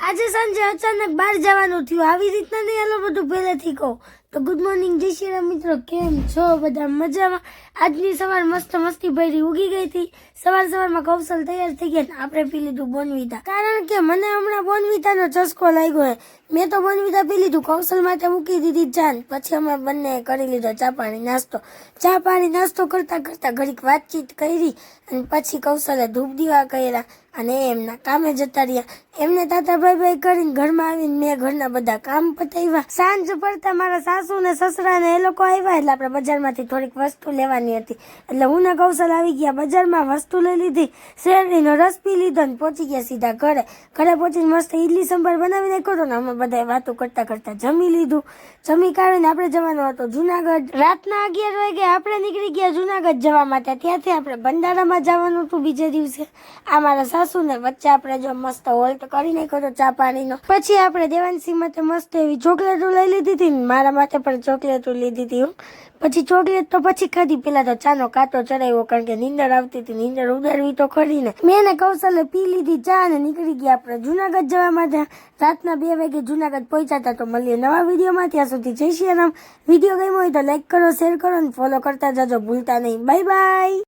આજે સાંજે અચાનક બહાર જવાનું થયું. આવી રીતના નહીં હાલો બધું પહેલેથી કહું તો ગુડ મોર્નિંગ જય શ્રી રામ મિત્રો, કેમ છો બધા? મજામાં? આજની સવાર મસ્ત મસ્તી ભરી ઉગી ગઈ હતી. સવારમાં કૌશલ તૈયાર થઈ ગયા. આપણે પી લીધું બોનવીટા, કારણ કે મને હમણાં બોનવીટાનો ચસ્કો લાગ્યો છે. મેં તો બોનવીટા પી લીધું, કૌશલ માટે મૂકી દીધી જાન. પછી અમે બંને કરી લીધો ચા પાણી નાસ્તો કરતા ઘડીક વાતચીત કરી અને પછી કૌશલે ધૂપ દીવા કર્યા અને એમના કામે જતા રહ્યા. એમને તાતા ભાઈ કરીને ઘરમાં આવીને મેં ઘરના બધા કામ પતાવ્યા. સાંજ પડતા મારા સાસુ ને સસરા ને એ લોકો આવ્યા એટલે આપણે બજારમાંથી થોડીક વસ્તુ લેવાની હતી. એટલે હું ને કૌશલ આવી ગયા બજારમાં, વસ્તુ લઈ લીધી, શેરડીનો રસ પી લીધો ને પહોંચી ગયા સીધા ઘરે. ઘરે પહોંચીને મસ્ત ઈડલી સંભાર બનાવી નાખ્યો ને અમે બધા વાતો કરતા જમી લીધું. જમી કાઢીને આપણે જવાનું હતું જુનાગઢ. રાતના 11 વાગે આપણે નીકળી ગયા જુનાગઢ જવા માટે. ત્યાંથી આપણે ભંડારામાં જવાનું હતું બીજે દિવસે. આ મારા સાસુ ને વચ્ચે આપણે જો મસ્ત હોલ્ટ કરી નાખ્યો હતો ચા પાણીનો. પછી આપણે દેવાંશી માટે મસ્ત એવી ચોકલેટો લઈ લીધી હતી, મારા માટે પણ ચોકલેટો લીધી હતી. પછી ચોકલેટ તો પછી ખાધી, પેલા તો ચાનો કાંટો ચડાવ્યો કારણ કે નીંદર આવતી હતી, નીંદર ઉડાડવી તો ખરી ને. મેં ને કૌશલે પી લીધી ચા અને નીકળી ગયા આપણે જુનાગઢ જવા માટે. રાતના 2 વાગે જુનાગઢ પહોંચ્યા હતા. તો મળીએ નવા વિડીયોમાં, ત્યાં સુધી જય શ્રી રામ. વિડીયો ગમ્યો હોય તો લાઈક કરો, શેર કરો અને ફોલો કરતા જજો ભૂલતા નહીં. Bye bye.